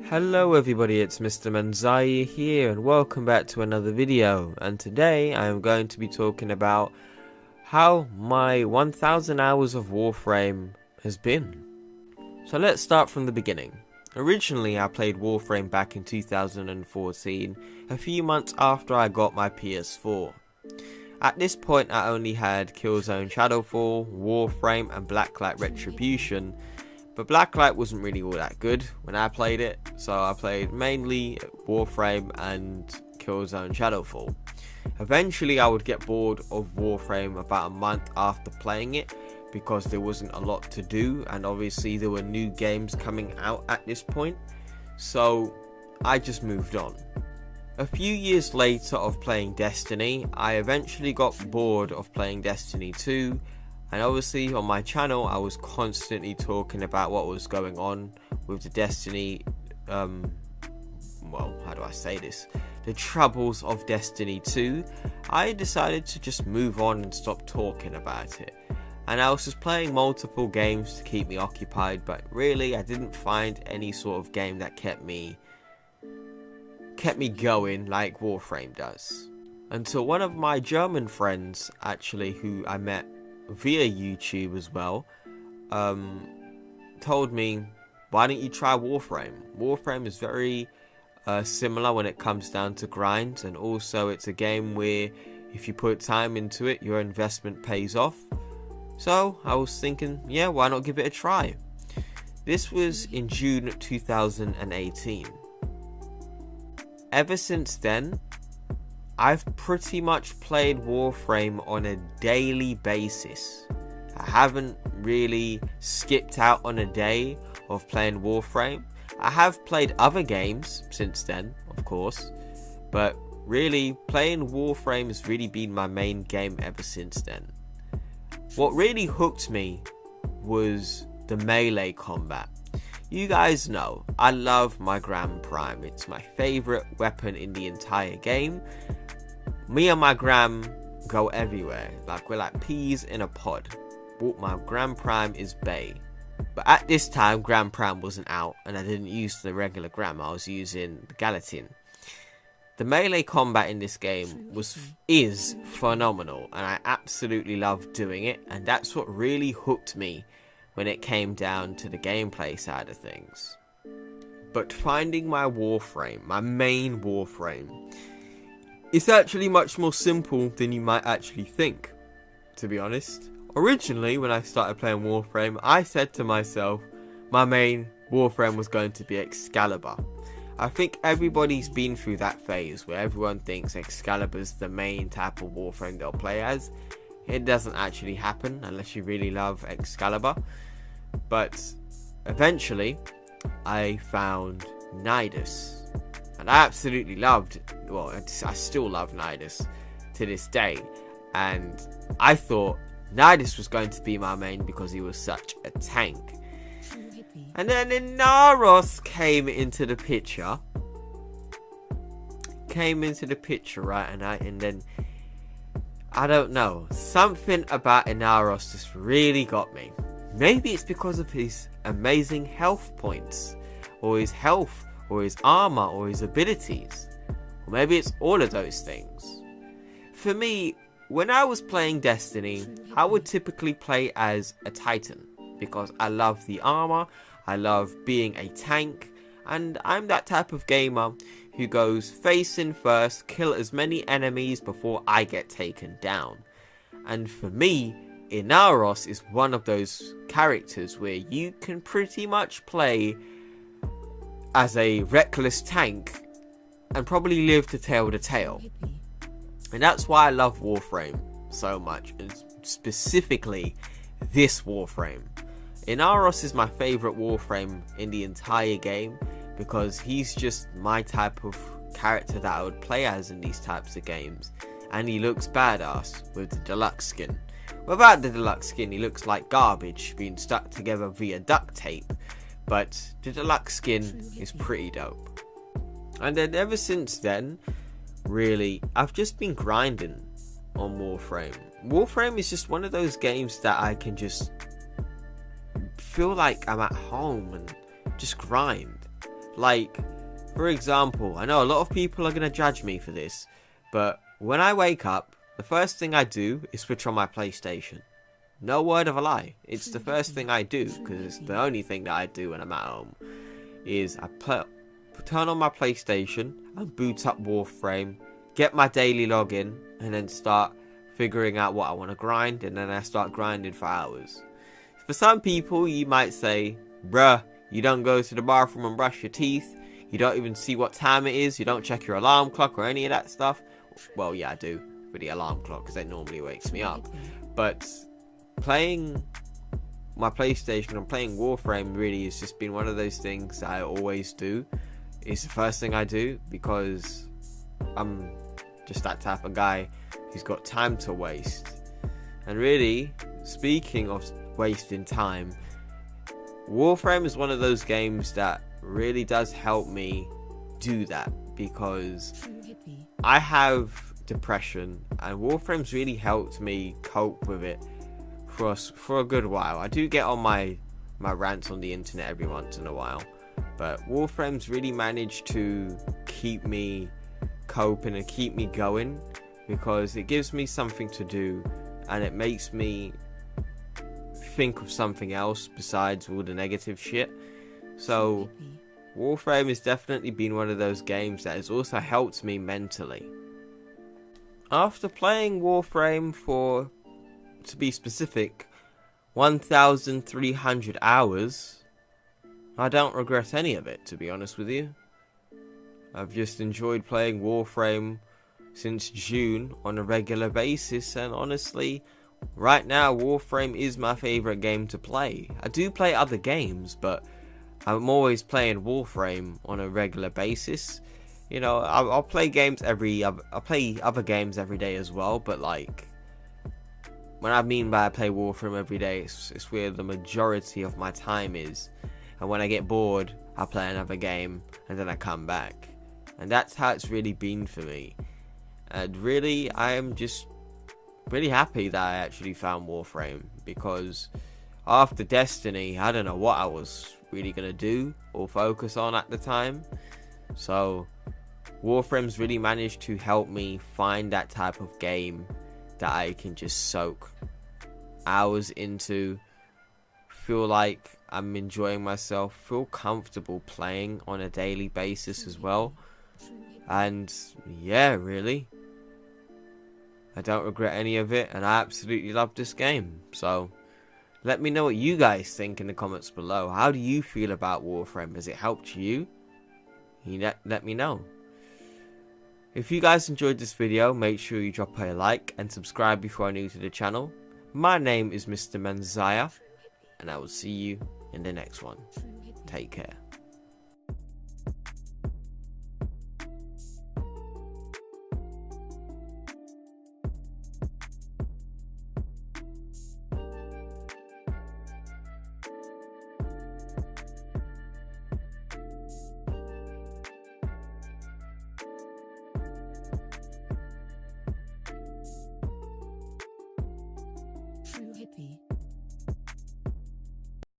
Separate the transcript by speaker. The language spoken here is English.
Speaker 1: Hello everybody, it's Mr. Menziah here and welcome back to another video, and today I am going to be talking about how my 1000 hours of Warframe has been. So let's start from the beginning. Originally I played Warframe back in 2014, a few months after I got my PS4. At this point I only had Killzone Shadowfall, Warframe and Blacklight Retribution. But Blacklight wasn't really all that good when I played it, so I played mainly Warframe and Killzone Shadowfall. Eventually I would get bored of Warframe about a month after playing it, because there wasn't a lot to do, and obviously there were new games coming out at this point, so I just moved on. A few years later of playing Destiny, I eventually got bored of playing Destiny 2. And obviously on my channel I was constantly talking about what was going on with the Destiny, well, how do I say this? The troubles of Destiny 2. I decided to just move on and stop talking about it. And I was just playing multiple games to keep me occupied, but really I didn't find any sort of game that kept me going like Warframe does. Until one of my German friends, actually, who I met via YouTube as well, told me, why don't you try Warframe? Warframe is very similar when it comes down to grinds, and also it's a game where if you put time into it, your investment pays off. So I was thinking, yeah, why not give it a try? This was in June 2018. Ever since then, I've pretty much played Warframe on a daily basis. I haven't really skipped out on a day of playing Warframe. I have played other games since then, of course, but really playing Warframe has really been my main game ever since then. What really hooked me was the melee combat. You guys know, I love my Grand Prime. It's my favourite weapon in the entire game. Me and my Gram go everywhere, like we're like peas in a pod. My Grand Prime is Bay. But at this time, Grand Prime wasn't out, and I didn't use the regular Gram, I was using the Gallatin. The melee combat in this game is phenomenal, and I absolutely love doing it, and that's what really hooked me when it came down to the gameplay side of things. But finding my Warframe, my main Warframe, it's actually much more simple than you might actually think, to be honest. Originally, when I started playing Warframe, I said to myself, my main Warframe was going to be Excalibur. I think everybody's been through that phase where everyone thinks Excalibur's the main type of Warframe they'll play as. It doesn't actually happen unless you really love Excalibur. But eventually, I found Nidus. And I absolutely loved, well, I still love Nidus to this day. And I thought Nidus was going to be my main because he was such a tank. And then Inaros came into the picture. Right? And then, I don't know, something about Inaros just really got me. Maybe it's because of his amazing health points, or his health, or his armor, or his abilities. Or maybe it's all of those things. For me, when I was playing Destiny, I would typically play as a Titan, because I love the armor, I love being a tank, and I'm that type of gamer who goes face in first, kill as many enemies before I get taken down. And for me, Inaros is one of those characters where you can pretty much play as a reckless tank and probably live to tell the tale. And that's why I love Warframe so much, and specifically this Warframe. Inaros is my favourite Warframe in the entire game because he's just my type of character that I would play as in these types of games, and he looks badass with the deluxe skin. Without the deluxe skin, he looks like garbage being stuck together via duct tape, but the deluxe skin is pretty dope. And then ever since then, really, I've just been grinding on Warframe. Warframe is just one of those games that I can just feel like I'm at home and just grind. Like, for example, I know a lot of people are going to judge me for this, but when I wake up, the first thing I do is switch on my PlayStation. No word of a lie. It's the first thing I do, because it's the only thing that I do when I'm at home. Is I turn on my PlayStation and boot up Warframe, get my daily login, and then start figuring out what I want to grind, and then I start grinding for hours. For some people, you might say, bruh, you don't go to the bathroom and brush your teeth, you don't even see what time it is, you don't check your alarm clock or any of that stuff. Well, yeah, I do, for the alarm clock, because it normally wakes me up. But playing my PlayStation and playing Warframe really has just been one of those things that I always do. It's the first thing I do, because I'm just that type of guy who's got time to waste. And really, speaking of wasting time, Warframe is one of those games that really does help me do that, because I have depression and Warframe's really helped me cope with it for a good while. I do get on my rants on the internet every once in a while, but Warframe's really managed to keep me coping and keep me going, because it gives me something to do and it makes me think of something else besides all the negative shit. So Warframe has definitely been one of those games that has also helped me mentally. After playing Warframe for, to be specific, 1,300 hours, I don't regret any of it, to be honest with you. I've just enjoyed playing Warframe since June on a regular basis, and honestly, right now Warframe is my favourite game to play. I do play other games, but I'm always playing Warframe on a regular basis. You know, I'll play games I play other games every day as well, but like, when I mean by I play Warframe every day, it's where the majority of my time is. And when I get bored, I play another game, and then I come back. And that's how it's really been for me. And really, I am just really happy that I actually found Warframe, because after Destiny, I don't know what I was really going to do or focus on at the time. So Warframe's really managed to help me find that type of game that I can just soak hours into, feel like I'm enjoying myself, feel comfortable playing on a daily basis as well. And yeah, really, I don't regret any of it, and I absolutely love this game. So let me know what you guys think in the comments below. How do you feel about Warframe? Has it helped you? Let me know. If you guys enjoyed this video, make sure you drop a like and subscribe if you are new to the channel. My name is Mr. Menziah, and I will see you in the next one. Take care.